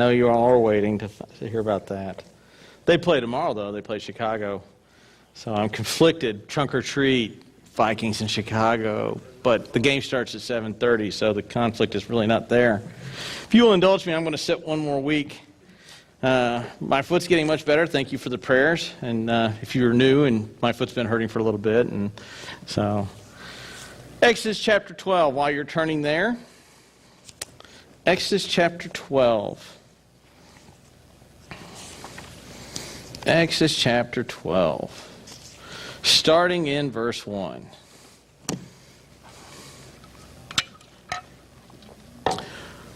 know you all are waiting to hear about that. They play tomorrow, though. They play Chicago. So I'm conflicted. Trunk or treat, Vikings in Chicago. But the game starts at 7:30, so the conflict is really not there. If you will indulge me, I'm going to sit one more week. My foot's getting much better. Thank you for the prayers. And if you're new, and my foot's been hurting for a little bit. And so, Exodus chapter 12, while you're turning there. Exodus chapter 12. Exodus chapter 12. Starting in verse 1.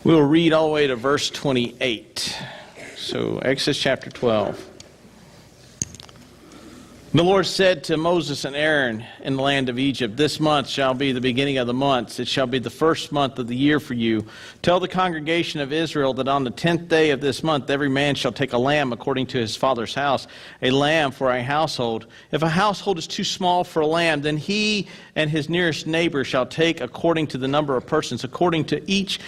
We'll read all the way to verse 28. So, Exodus chapter 12. The Lord said to Moses and Aaron in the land of Egypt, "This month shall be the beginning of the months. It shall be the first month of the year for you. Tell the congregation of Israel that on the 10th day of this month every man shall take a lamb according to his father's house, a lamb for a household. If a household is too small for a lamb, then he and his nearest neighbor shall take according to the number of persons, according to each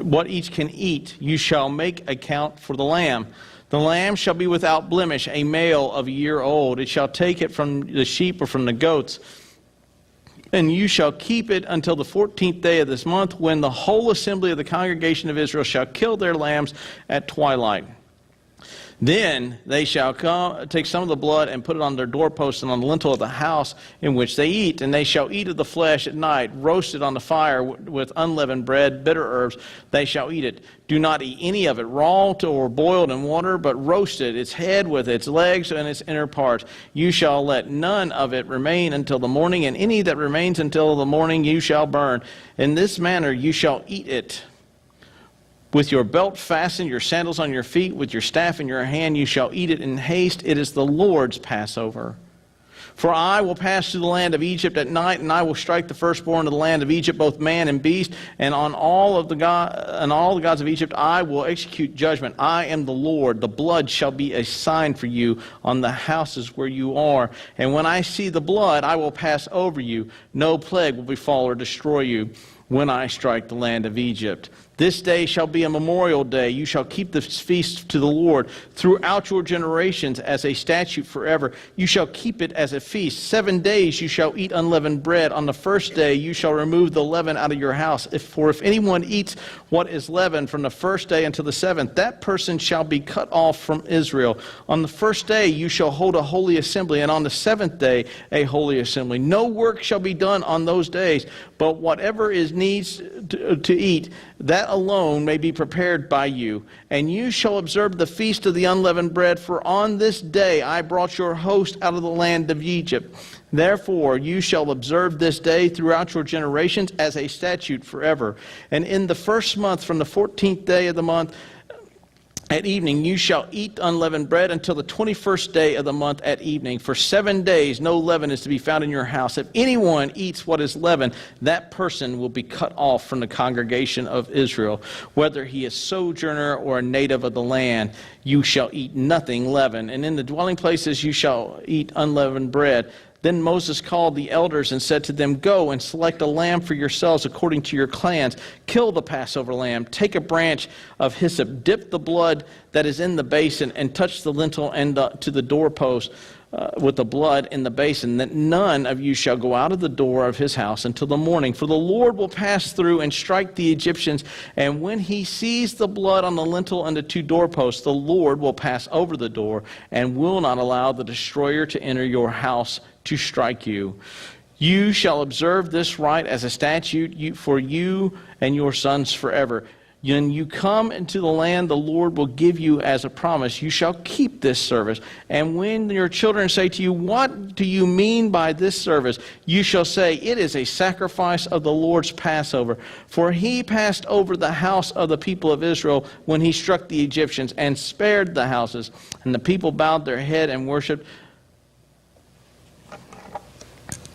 what each can eat. You shall make a count for the lamb. The lamb shall be without blemish, a male of a year old. It shall take it from the sheep or from the goats, and you shall keep it until the 14th day of this month, when the whole assembly of the congregation of Israel shall kill their lambs at twilight. Then they shall take some of the blood and put it on their doorposts and on the lintel of the house in which they eat. And they shall eat of the flesh at night, roasted on the fire with unleavened bread, bitter herbs. They shall eat it. Do not eat any of it raw or boiled in water, but roasted, its head with its legs and its inner parts. You shall let none of it remain until the morning, and any that remains until the morning you shall burn. In this manner you shall eat it. With your belt fastened, your sandals on your feet, with your staff in your hand, you shall eat it in haste. It is the Lord's Passover. For I will pass through the land of Egypt at night, and I will strike the firstborn of the land of Egypt, both man and beast, and on all the gods of Egypt I will execute judgment. I am the Lord. The blood shall be a sign for you on the houses where you are. And when I see the blood, I will pass over you. No plague will befall or destroy you when I strike the land of Egypt. This day shall be a memorial day. You shall keep this feast to the Lord throughout your generations as a statute forever. You shall keep it as a feast. 7 days you shall eat unleavened bread. On the first day you shall remove the leaven out of your house. For if anyone eats what is leavened from the first day until the seventh, that person shall be cut off from Israel. On the first day you shall hold a holy assembly, and on the seventh day a holy assembly. No work shall be done on those days, but whatever is needs to eat, that alone may be prepared by you. And you shall observe the feast of the unleavened bread, for on this day I brought your host out of the land of Egypt. Therefore you shall observe this day throughout your generations as a statute forever. And in the first month, from the 14th day of the month, at evening you shall eat unleavened bread until the 21st day of the month at evening. For 7 days no leaven is to be found in your house. If anyone eats what is leavened, that person will be cut off from the congregation of Israel. Whether he is sojourner or a native of the land, you shall eat nothing leavened. And in the dwelling places you shall eat unleavened bread. Then Moses called the elders and said to them, "Go and select a lamb for yourselves according to your clans. Kill the Passover lamb. Take a branch of hyssop, dip the blood that is in the basin, and touch the lintel and to the doorpost with the blood in the basin. That none of you shall go out of the door of his house until the morning. For the Lord will pass through and strike the Egyptians. And when he sees the blood on the lintel and the two doorposts, the Lord will pass over the door and will not allow the destroyer to enter your house to strike you. You shall observe this rite as a statute for you and your sons forever. When you come into the land the Lord will give you as a promise, you shall keep this service. And when your children say to you, 'What do you mean by this service?' you shall say, 'It is a sacrifice of the Lord's Passover. For he passed over the house of the people of Israel when he struck the Egyptians and spared the houses.' And the people bowed their head and worshipped."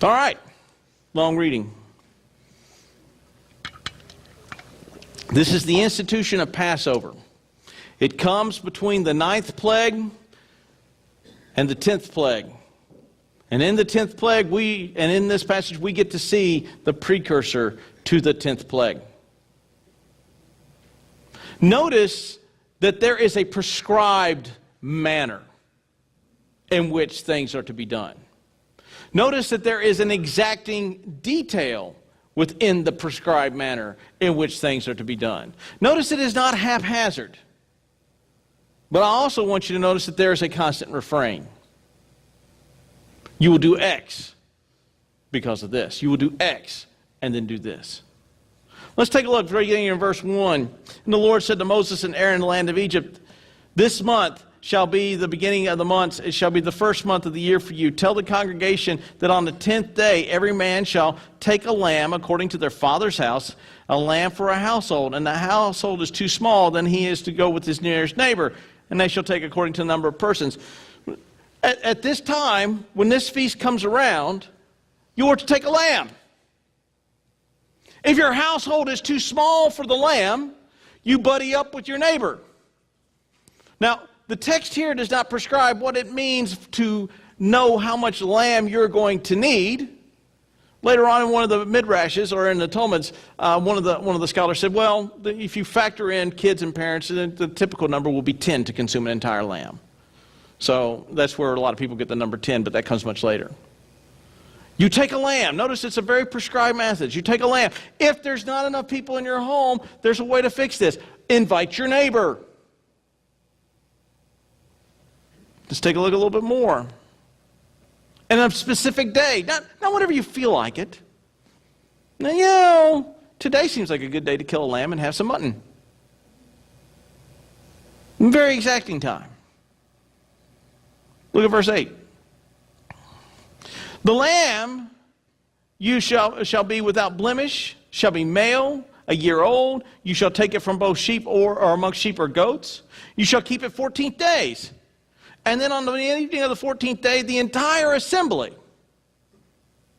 All right, long reading. This is the institution of Passover. It comes between the 9th plague and the 10th plague. And in the 10th plague, and in this passage, we get to see the precursor to the 10th plague. Notice that there is a prescribed manner in which things are to be done. Notice that there is an exacting detail within the prescribed manner in which things are to be done. Notice it is not haphazard. But I also want you to notice that there is a constant refrain. You will do X because of this. You will do X and then do this. Let's take a look, beginning in verse 1. And the Lord said to Moses and Aaron in the land of Egypt, this month shall be the beginning of the months. It shall be the first month of the year for you. Tell the congregation that on the 10th day every man shall take a lamb according to their father's house, a lamb for a household. And the household is too small, then he is to go with his nearest neighbor. And they shall take according to the number of persons. At this time, when this feast comes around, you are to take a lamb. If your household is too small for the lamb, you buddy up with your neighbor. Now, the text here does not prescribe what it means to know how much lamb you're going to need. Later on in one of the midrashes, or in the Talmuds, one of the scholars said, well, if you factor in kids and parents, then the typical number will be 10 to consume an entire lamb. So that's where a lot of people get the number 10, but that comes much later. You take a lamb. Notice it's a very prescribed message. You take a lamb. If there's not enough people in your home, there's a way to fix this. Invite your neighbor. Let's take a look a little bit more. And a specific day. Not whenever you feel like it. Now, today seems like a good day to kill a lamb and have some mutton. Very exacting time. Look at verse 8. The lamb you shall be without blemish, shall be male, a year old. You shall take it from both sheep or amongst sheep or goats. You shall keep it 14 days. And then on the evening of the 14th day, the entire assembly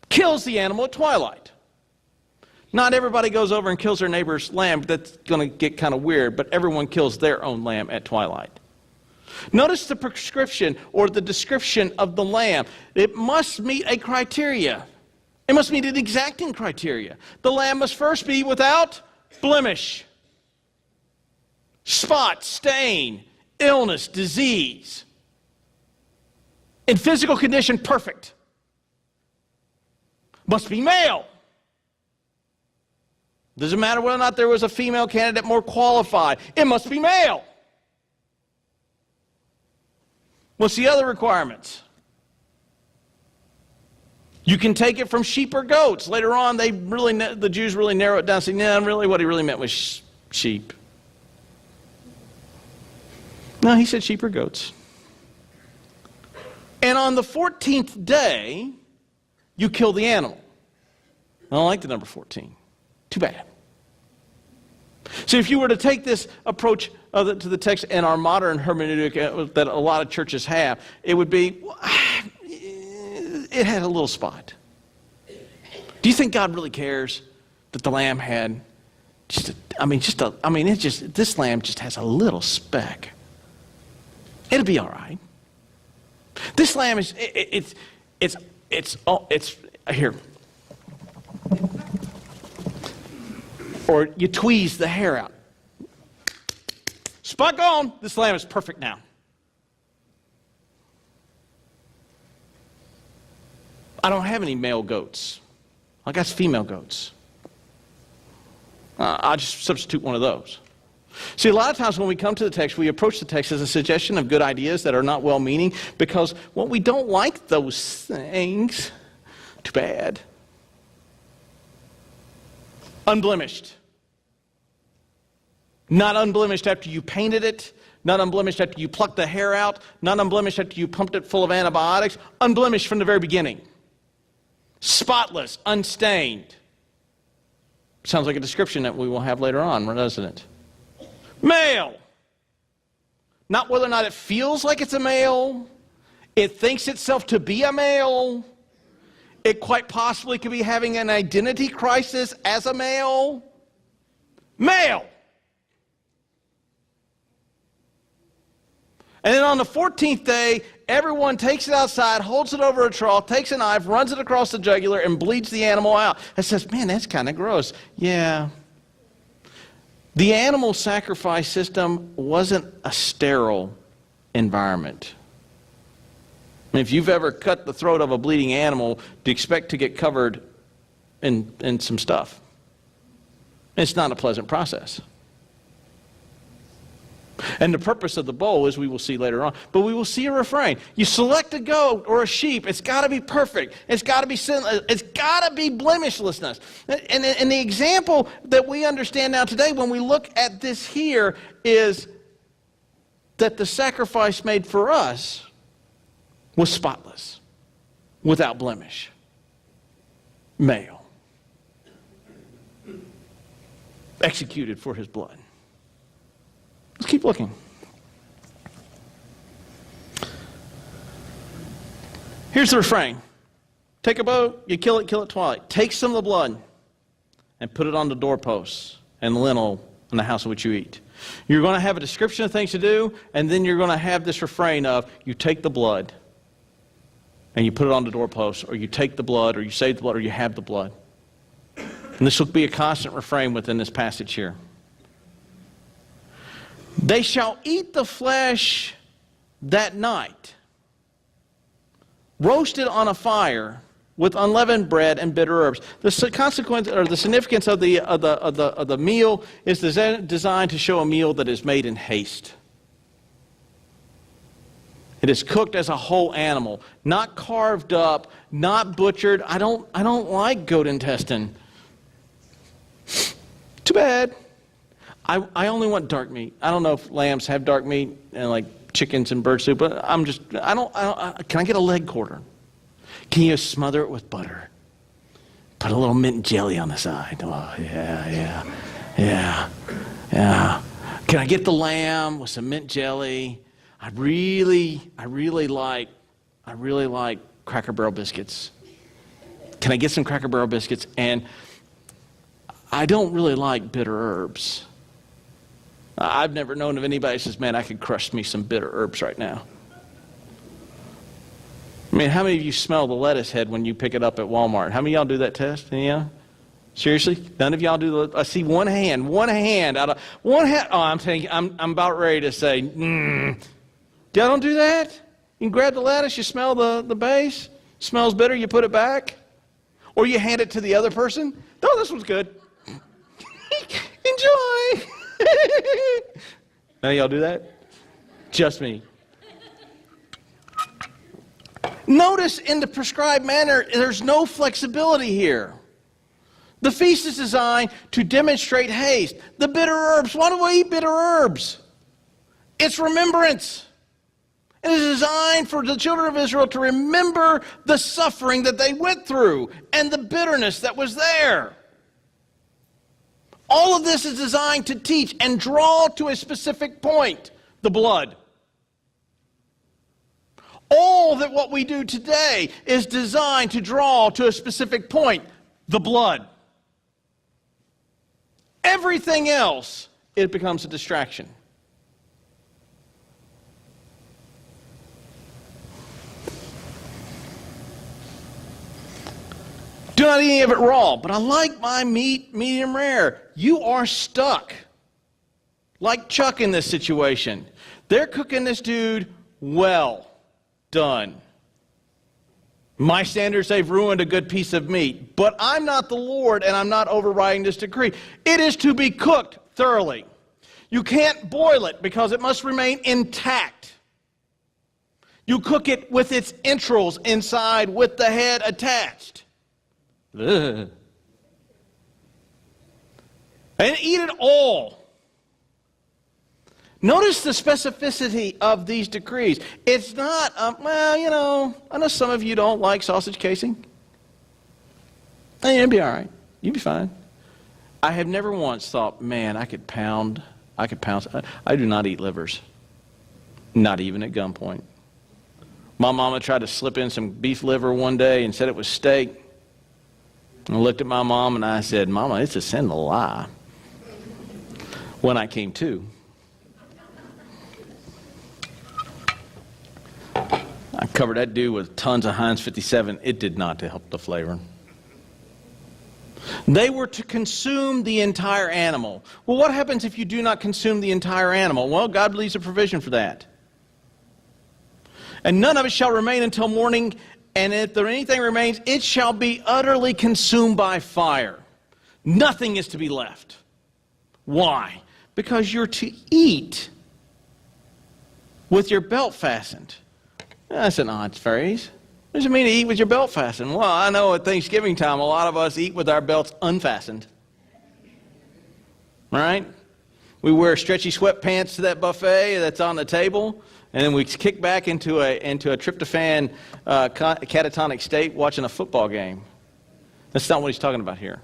kills the animal at twilight. Not everybody goes over and kills their neighbor's lamb. That's going to get kind of weird, but everyone kills their own lamb at twilight. Notice the prescription or the description of the lamb. It must meet a criteria. It must meet an exacting criteria. The lamb must first be without blemish, spot, stain, illness, disease. In physical condition, perfect. Must be male. Doesn't matter whether or not there was a female candidate more qualified. It must be male. What's the other requirements? You can take it from sheep or goats. Later on, the Jews really narrow it down, saying, no, really what he really meant was sheep. No, he said sheep or goats. And on the 14th day, you kill the animal. I don't like the number 14. Too bad. So if you were to take this approach to the text in our modern hermeneutic that a lot of churches have, it would be, it had a little spot. Do you think God really cares that the lamb had this lamb just has a little speck? It'll be all right. This lamb is, it's here. Or you tweeze the hair out. Spot gone. This lamb is perfect now. I don't have any male goats. I got female goats. I'll just substitute one of those. See, a lot of times when we come to the text, we approach the text as a suggestion of good ideas that are not well-meaning because, well, we don't like those things. Too bad. Unblemished. Not unblemished after you painted it. Not unblemished after you plucked the hair out. Not unblemished after you pumped it full of antibiotics. Unblemished from the very beginning. Spotless, unstained. Sounds like a description that we will have later on, doesn't it? Male. Not whether or not it feels like it's a male. It thinks itself to be a male. It quite possibly could be having an identity crisis as a male. Male. And then on the 14th day, everyone takes it outside, holds it over a trough, takes a knife, runs it across the jugular, and bleeds the animal out. And says, man, that's kind of gross. Yeah. The animal sacrifice system wasn't a sterile environment. I mean, if you've ever cut the throat of a bleeding animal, do you expect to get covered in some stuff? It's not a pleasant process. And the purpose of the bowl, as we will see later on, but we will see a refrain. You select a goat or a sheep, it's got to be perfect. It's got to be sinless. It's got to be blemishlessness. And the example that we understand now today when we look at this here is that the sacrifice made for us was spotless, without blemish, male, executed for his blood. Let's keep looking. Here's the refrain. Take a boat, you kill it twilight. Take some of the blood and put it on the doorposts and the lintel in the house in which you eat. You're going to have a description of things to do, and then you're going to have this refrain of, you take the blood and you put it on the doorposts, or you take the blood, or you save the blood, or you have the blood. And this will be a constant refrain within this passage here. They shall eat the flesh that night, roasted on a fire with unleavened bread and bitter herbs. The consequence or the significance of the meal is designed to show a meal that is made in haste. It is cooked as a whole animal, not carved up, not butchered. I don't like goat intestine. Too bad. I only want dark meat. I don't know if lambs have dark meat and like chickens and bird soup, but can I get a leg quarter? Can you smother it with butter? Put a little mint and jelly on the side. Oh, yeah. Can I get the lamb with some mint jelly? I really like Cracker Barrel biscuits. Can I get some Cracker Barrel biscuits? And I don't really like bitter herbs. I've never known of anybody who says, man, I could crush me some bitter herbs right now. I mean, how many of you smell the lettuce head when you pick it up at Walmart? How many of y'all do that test? Yeah? Seriously? None of y'all do the... I see one hand out of... One hand... Oh, I'm about ready to say, Y'all don't do that? You can grab the lettuce, you smell the base, smells bitter, you put it back. Or you hand it to the other person. Oh, this one's good. Enjoy. None of y'all do that? Just me. Notice in the prescribed manner, there's no flexibility here. The feast is designed to demonstrate haste. The bitter herbs, why do we eat bitter herbs? It's remembrance. It is designed for the children of Israel to remember the suffering that they went through and the bitterness that was there. All of this is designed to teach and draw to a specific point, the blood. All that what we do today is designed to draw to a specific point, the blood. Everything else, it becomes a distraction. Do not eat any of it raw, but I like my meat medium rare. You are stuck. Like Chuck in this situation. They're cooking this dude well done. My standards, they've ruined a good piece of meat. But I'm not the Lord, and I'm not overriding this decree. It is to be cooked thoroughly. You can't boil it because it must remain intact. You cook it with its entrails inside with the head attached. Ugh. And eat it all. Notice the specificity of these decrees. It's not, I know some of you don't like sausage casing. It'll be all right. You'll be fine. I have never once thought, man, I could pound. I do not eat livers. Not even at gunpoint. My mama tried to slip in some beef liver one day and said it was steak. I looked at my mom and I said, Mama, it's a sin to lie. When I came to, I covered that dude with tons of Heinz 57. It did not help the flavor. They were to consume the entire animal. Well, what happens if you do not consume the entire animal? Well, God leaves a provision for that. And none of it shall remain until morning, and if there anything remains, it shall be utterly consumed by fire. Nothing is to be left. Why? Because you're to eat with your belt fastened. That's an odd phrase. What does it mean to eat with your belt fastened? Well, I know at Thanksgiving time, a lot of us eat with our belts unfastened. All right? We wear stretchy sweatpants to that buffet that's on the table, and then we kick back into a tryptophan catatonic state watching a football game. That's not what he's talking about here.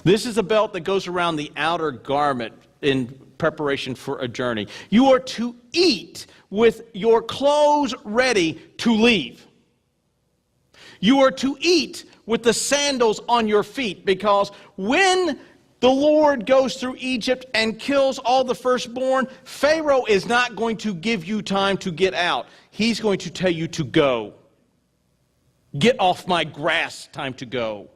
This is a belt that goes around the outer garment in preparation for a journey. You are to eat with your clothes ready to leave. You are to eat with the sandals on your feet, because when the Lord goes through Egypt and kills all the firstborn, Pharaoh is not going to give you time to get out. He's going to tell you to go. Get off my grass, time to go.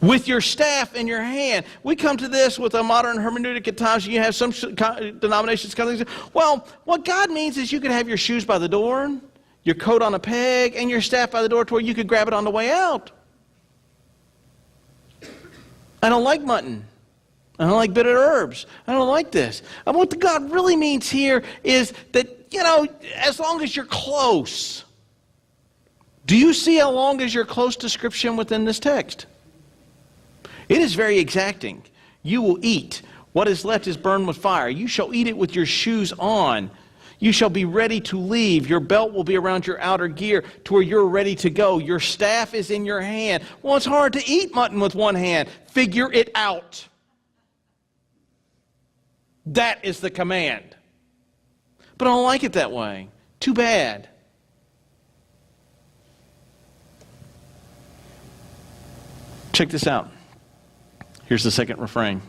With your staff in your hand. We come to this with a modern hermeneutic at times. You have some denominations come and say, well, what God means is you could have your shoes by the door, your coat on a peg, and your staff by the door to where you could grab it on the way out. I don't like mutton. I don't like bitter herbs. I don't like this. And what God really means here is that, as long as you're close. Do you see how long is your close description within this text? It is very exacting. You will eat. What is left is burned with fire. You shall eat it with your shoes on. You shall be ready to leave. Your belt will be around your outer gear to where you're ready to go. Your staff is in your hand. Well, it's hard to eat mutton with one hand. Figure it out. That is the command. But I don't like it that way. Too bad. Check this out. Here's the second refrain.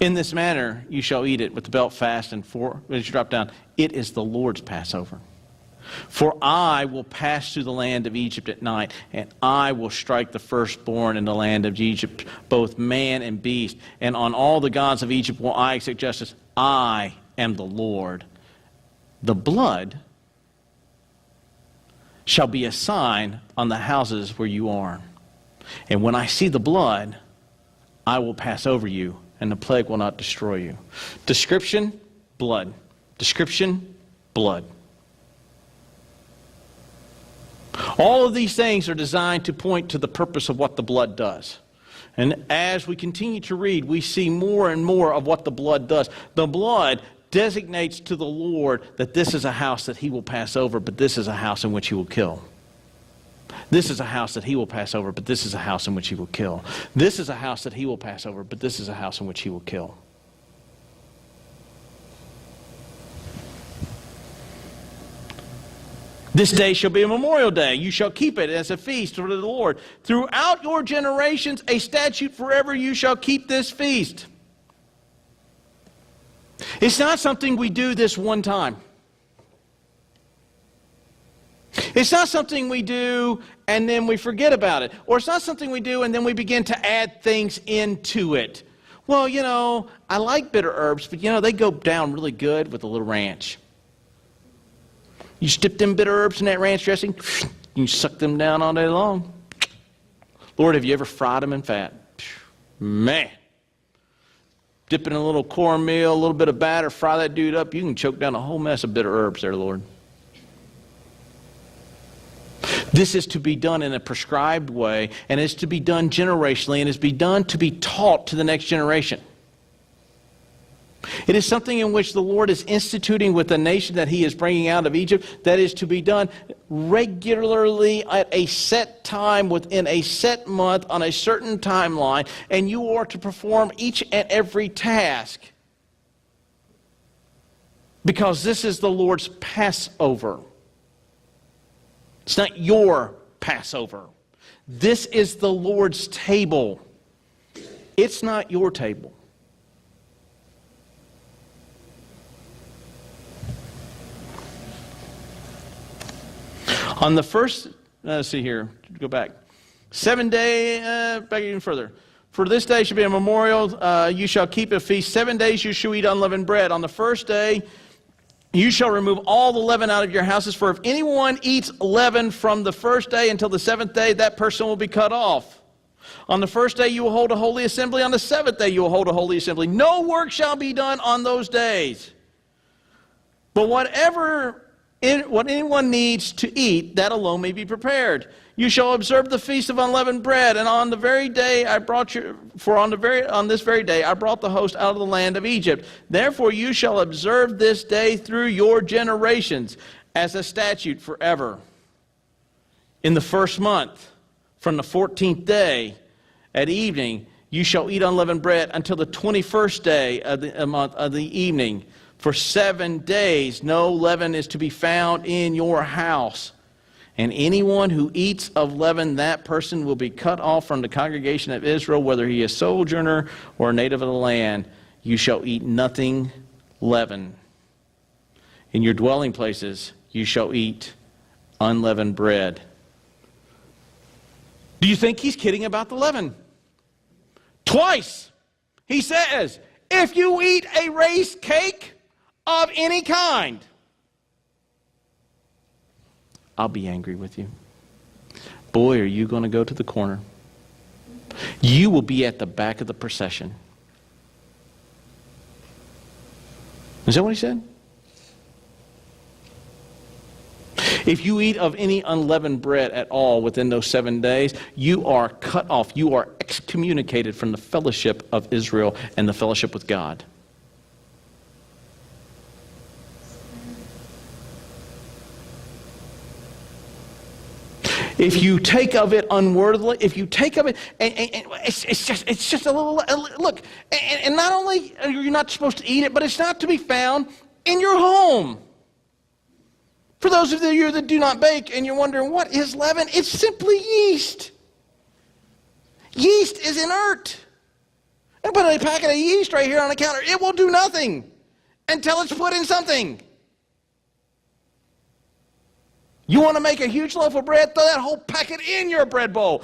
In this manner you shall eat it with the belt fastened, for, as you drop down, it is the Lord's Passover. For I will pass through the land of Egypt at night, and I will strike the firstborn in the land of Egypt, both man and beast. And on all the gods of Egypt will I execute justice. I am the Lord. The blood shall be a sign on the houses where you are. And when I see the blood, I will pass over you, and the plague will not destroy you. Description, blood. Description, blood. All of these things are designed to point to the purpose of what the blood does. And as we continue to read, we see more and more of what the blood does. The blood designates to the Lord that this is a house that he will pass over, but this is a house in which he will kill. This is a house that he will pass over, but this is a house in which he will kill. This is a house that he will pass over, but this is a house in which he will kill. This day shall be a memorial day. You shall keep it as a feast for the Lord. Throughout your generations, a statute forever, you shall keep this feast. It's not something we do this one time. It's not something we do and then we forget about it. Or it's not something we do and then we begin to add things into it. Well, I like bitter herbs, but they go down really good with a little ranch. You dip them bitter herbs in that ranch dressing, you suck them down all day long. Lord, have you ever fried them in fat? Man. Dip in a little cornmeal, a little bit of batter, fry that dude up, you can choke down a whole mess of bitter herbs there, Lord. This is to be done in a prescribed way, and is to be done generationally, and is to be taught to the next generation. It is something in which the Lord is instituting with the nation that he is bringing out of Egypt, that is to be done regularly at a set time within a set month on a certain timeline, and you are to perform each and every task. Because this is the Lord's Passover. It's not your Passover. This is the Lord's table. It's not your table. On the first let's see here. Go back. 7 day, back even further. For this day shall be a memorial. You shall keep a feast. 7 days you shall eat unleavened bread. On the first day you shall remove all the leaven out of your houses. For if anyone eats leaven from the first day until the seventh day, that person will be cut off. On the first day you will hold a holy assembly. On the seventh day you will hold a holy assembly. No work shall be done on those days. But what anyone needs to eat, that alone may be prepared. You shall observe the feast of unleavened bread, and on the very day I brought you, for on this very day I brought the host out of the land of Egypt. Therefore you shall observe this day through your generations as a statute forever. In the first month, from the 14th day at evening, you shall eat unleavened bread until the 21st day of the month of the evening. For 7 days no leaven is to be found in your house. And anyone who eats of leaven, that person will be cut off from the congregation of Israel, whether he is sojourner or a native of the land. You shall eat nothing leavened. In your dwelling places you shall eat unleavened bread. Do you think he's kidding about the leaven? Twice he says, if you eat a raised cake of any kind, I'll be angry with you. Boy, are you going to go to the corner. You will be at the back of the procession. Is that what he said? If you eat of any unleavened bread at all within those 7 days, you are cut off. You are excommunicated from the fellowship of Israel and the fellowship with God. If you take of it unworthily, if you take of it, and it's just a little, look, and not only are you not supposed to eat it, but it's not to be found in your home. For those of you that do not bake and you're wondering, what is leaven? It's simply yeast. Yeast is inert. I put a packet of yeast right here on the counter. It will do nothing until it's put in something. You want to make a huge loaf of bread? Throw that whole packet in your bread bowl.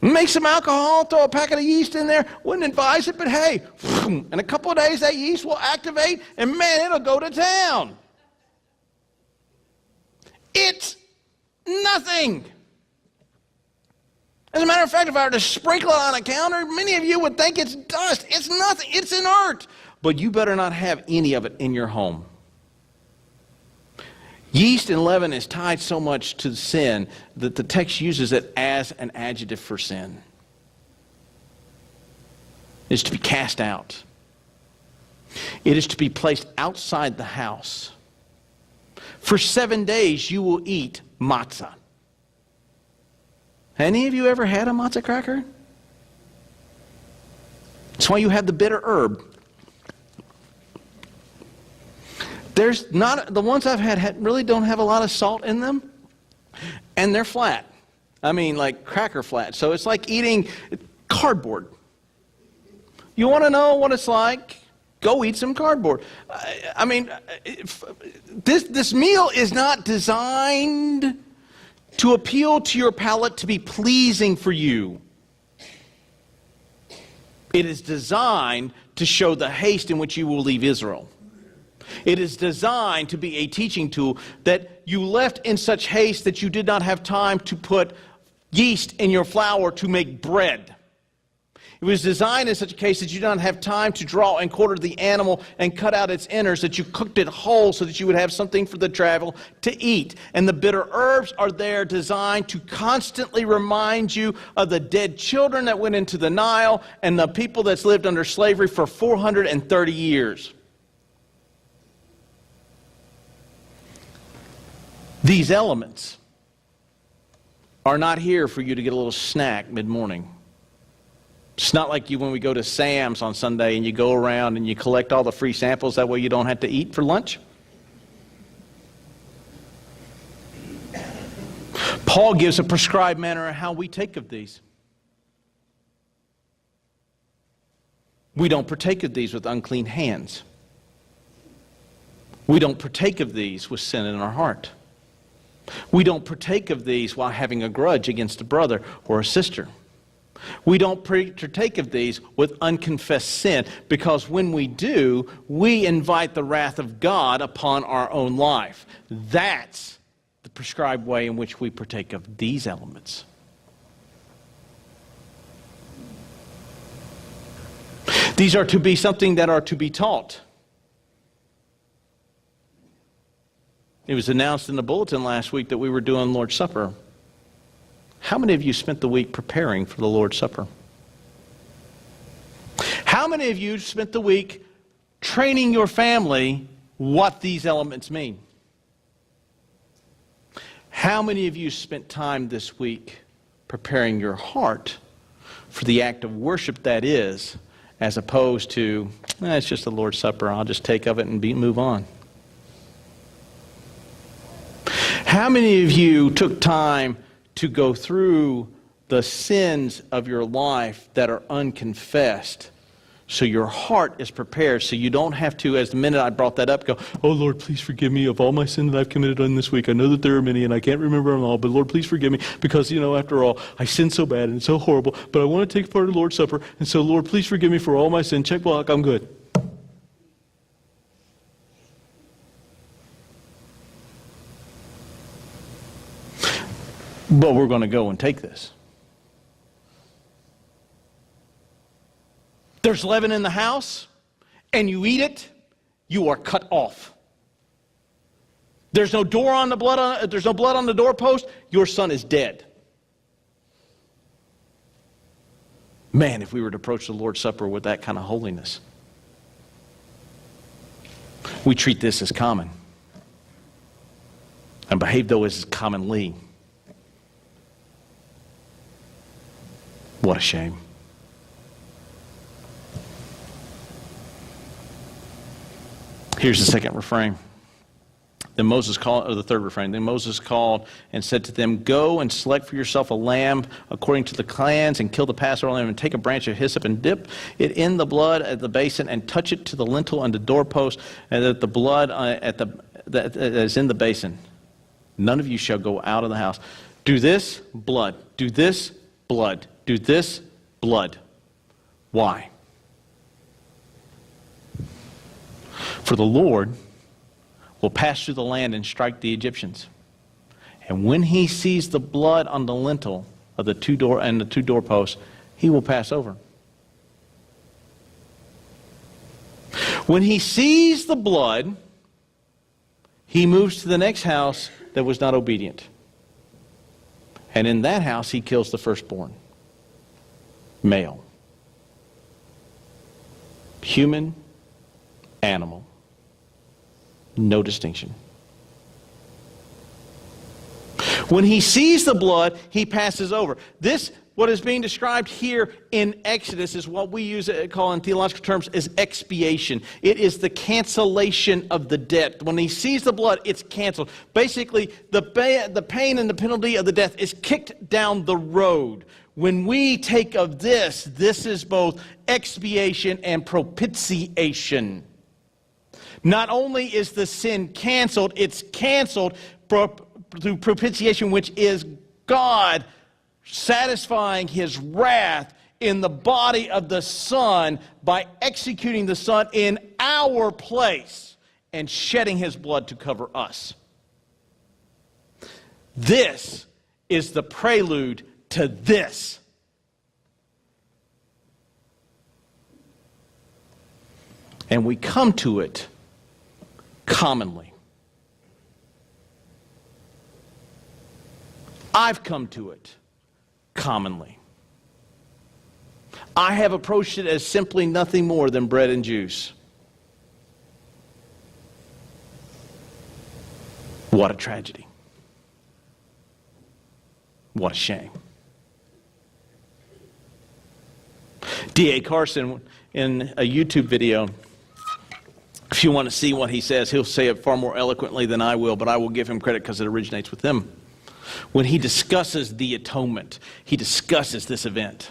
Make some alcohol, throw a packet of yeast in there. Wouldn't advise it, but hey, in a couple of days that yeast will activate, and man, it'll go to town. It's nothing. As a matter of fact, if I were to sprinkle it on a counter, many of you would think it's dust. It's nothing. It's inert. But you better not have any of it in your home. Yeast and leaven is tied so much to sin that the text uses it as an adjective for sin. It is to be cast out. It is to be placed outside the house. For 7 days you will eat matzah. Any of you ever had a matzah cracker? That's why you have the bitter herb. There's not, the ones I've had really don't have a lot of salt in them, and they're flat. I mean, like cracker flat. So it's like eating cardboard. You want to know what it's like? Go eat some cardboard. I mean, this meal is not designed to appeal to your palate, to be pleasing for you. It is designed to show the haste in which you will leave Israel. It is designed to be a teaching tool that you left in such haste that you did not have time to put yeast in your flour to make bread. It was designed in such a case that you did not have time to draw and quarter the animal and cut out its innards, that you cooked it whole so that you would have something for the travel to eat. And the bitter herbs are there designed to constantly remind you of the dead children that went into the Nile and the people that's lived under slavery for 430 years. These elements are not here for you to get a little snack mid-morning. It's not like you when we go to Sam's on Sunday and you go around and you collect all the free samples, that way you don't have to eat for lunch. Paul gives a prescribed manner of how we take of these. We don't partake of these with unclean hands. We don't partake of these with sin in our heart. We don't partake of these while having a grudge against a brother or a sister. We don't partake of these with unconfessed sin, because when we do, we invite the wrath of God upon our own life. That's the prescribed way in which we partake of these elements. These are to be something that are to be taught. It was announced in the bulletin last week that we were doing Lord's Supper. How many of you spent the week preparing for the Lord's Supper? How many of you spent the week training your family what these elements mean? How many of you spent time this week preparing your heart for the act of worship that is, as opposed to, it's just the Lord's Supper, I'll just take of it and move on? How many of you took time to go through the sins of your life that are unconfessed, so your heart is prepared, so you don't have to, as the minute I brought that up, go, oh Lord, please forgive me of all my sin that I've committed on this week. I know that there are many and I can't remember them all, but Lord, please forgive me, because, after all, I sinned so bad and it's so horrible, but I want to take part of the Lord's Supper, and so Lord, please forgive me for all my sin. Check block, I'm good. But we're going to go and take this. There's leaven in the house, and you eat it, you are cut off. There's no door on the blood. There's no blood on the doorpost. Your son is dead. Man, if we were to approach the Lord's Supper with that kind of holiness, we treat this as common, and behave though as commonly. What a shame. Here's the second refrain. Then Moses called, or the third refrain. Then Moses called and said to them, go and select for yourself a lamb according to the clans, and kill the Passover lamb, and take a branch of hyssop and dip it in the blood at the basin, and touch it to the lintel and the doorpost, and that the blood that is in the basin. None of you shall go out of the house. Do this, blood. Do this, blood. Do this, blood. Why? For the Lord will pass through the land and strike the Egyptians. And when he sees the blood on the lintel of the two doorposts, he will pass over. When he sees the blood, he moves to the next house that was not obedient. And in that house, he kills the firstborn. Male. Human, animal. No distinction. When he sees the blood, he passes over. This, what is being described here in Exodus, is what we call in theological terms as expiation. It is the cancellation of the debt. When he sees the blood, it's canceled. Basically, the pain and the penalty of the death is kicked down the road. When we take of this is both expiation and propitiation. Not only is the sin canceled, it's canceled through propitiation, which is God satisfying his wrath in the body of the Son by executing the Son in our place and shedding his blood to cover us. This is the prelude to this. And we come to it commonly. I've come to it commonly. I have approached it as simply nothing more than bread and juice. What a tragedy. What a shame. D.A. Carson, in a YouTube video, if you want to see what he says, he'll say it far more eloquently than I will, but I will give him credit because it originates with him. When he discusses the atonement, he discusses this event.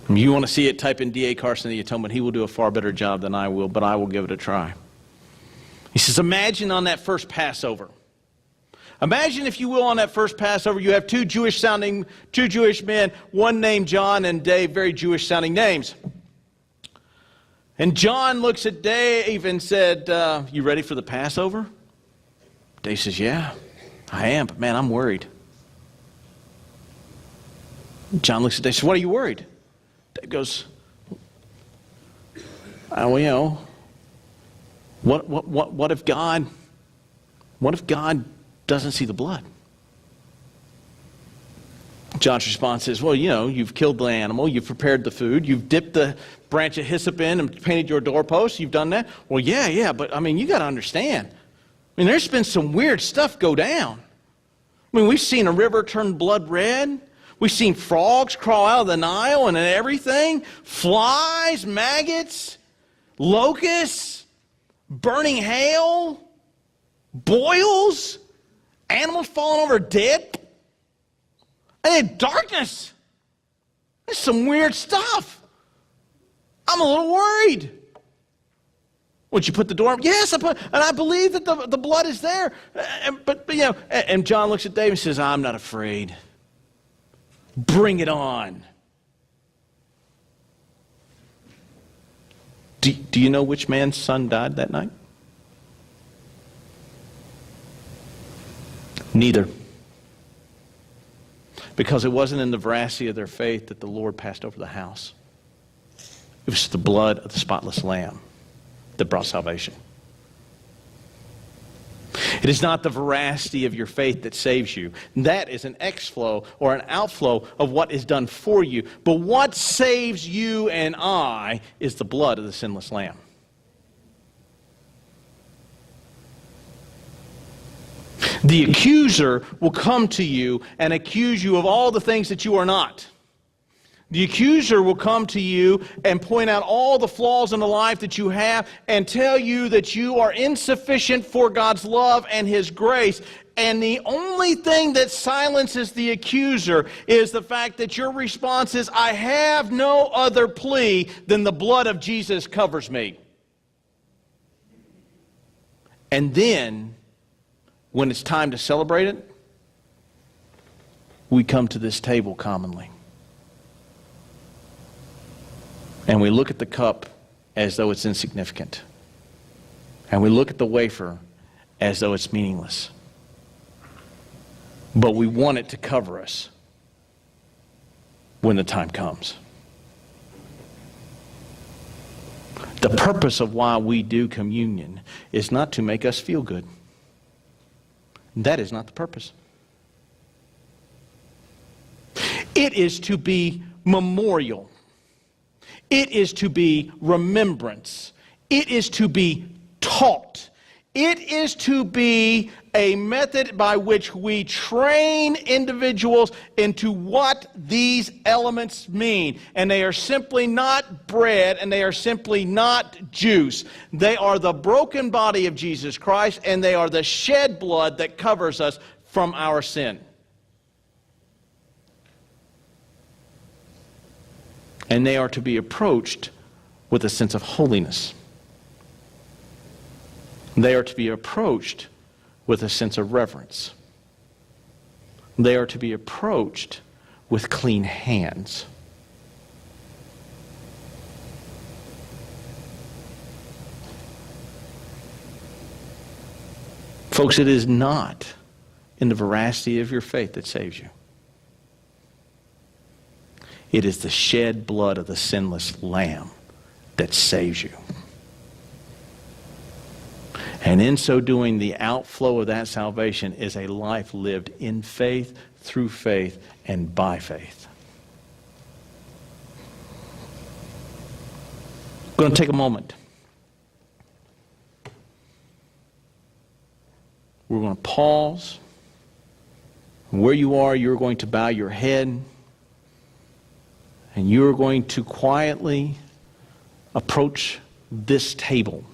If you want to see it, type in D.A. Carson, the Atonement. He will do a far better job than I will, but I will give it a try. He says, imagine on that first Passover. Imagine, if you will, on that first Passover, you have two Jewish men, one named John and Dave, very Jewish sounding names. And John looks at Dave and said, you ready for the Passover? Dave says, yeah, I am, but man, I'm worried. John looks at Dave and says, what are you worried? Dave goes, well, you know, what if God doesn't see the blood? John's response is, well, you know, you've killed the animal, you've prepared the food, you've dipped the branch of hyssop in and painted your doorpost, you've done that. Well, yeah, but I mean, you got to understand. I mean, there's been some weird stuff go down. I mean, we've seen a river turn blood red. We've seen frogs crawl out of the Nile and everything. Flies, maggots, locusts, burning hail, boils, animals falling over dead. And then darkness. There's some weird stuff. I'm a little worried. Would you put the door? Yes, and I believe that the blood is there. But you know, and John looks at David and says, I'm not afraid. Bring it on. Do you know which man's son died that night? Neither. Because it wasn't in the veracity of their faith that the Lord passed over the house. It was the blood of the spotless lamb that brought salvation. It is not the veracity of your faith that saves you. That is an exflow or an outflow of what is done for you. But what saves you and I is the blood of the sinless lamb. The accuser will come to you and accuse you of all the things that you are not. The accuser will come to you and point out all the flaws in the life that you have and tell you that you are insufficient for God's love and His grace. And the only thing that silences the accuser is the fact that your response is, I have no other plea than the blood of Jesus covers me. And then, when it's time to celebrate it, we come to this table commonly. And we look at the cup as though it's insignificant. And we look at the wafer as though it's meaningless. But we want it to cover us when the time comes. The purpose of why we do communion is not to make us feel good. That is not the purpose. It is to be memorial. It is to be remembrance. It is to be taught. It is to be a method by which we train individuals into what these elements mean. And they are simply not bread, and they are simply not juice. They are the broken body of Jesus Christ, and they are the shed blood that covers us from our sin. And they are to be approached with a sense of holiness. They are to be approached with a sense of reverence. They are to be approached with clean hands. Folks, it is not in the veracity of your faith that saves you. It is the shed blood of the sinless Lamb that saves you. And in so doing, the outflow of that salvation is a life lived in faith, through faith, and by faith. I'm going to take a moment. We're going to pause. Where you are, you're going to bow your head. And you're going to quietly approach this table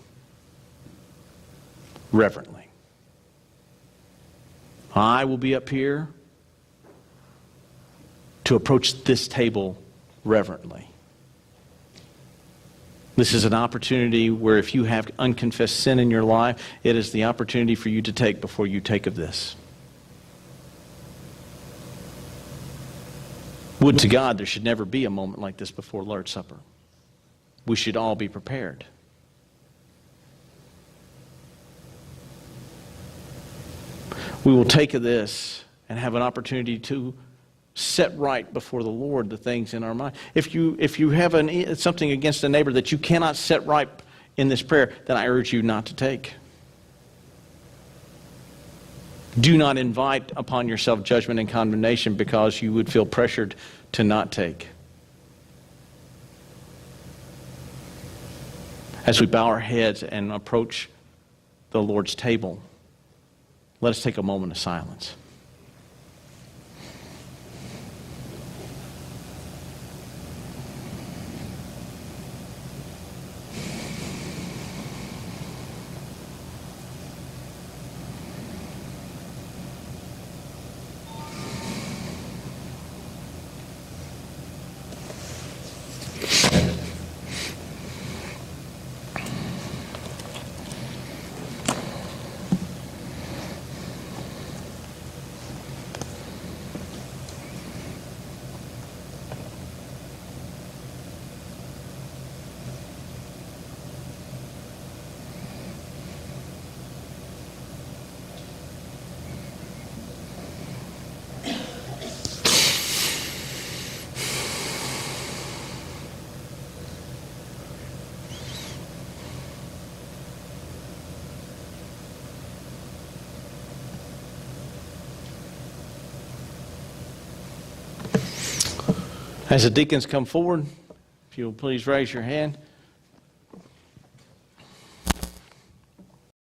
reverently. I will be up here to approach this table reverently. This is an opportunity where if you have unconfessed sin in your life, it is the opportunity for you to take before you take of this. Would to God there should never be a moment like this before Lord's Supper. We should all be prepared. We will take of this and have an opportunity to set right before the Lord the things in our mind. If you have something against a neighbor that you cannot set right in this prayer, then I urge you not to take. Do not invite upon yourself judgment and condemnation because you would feel pressured to not take. As we bow our heads and approach the Lord's table, let us take a moment of silence. As the deacons come forward, if you'll please raise your hand.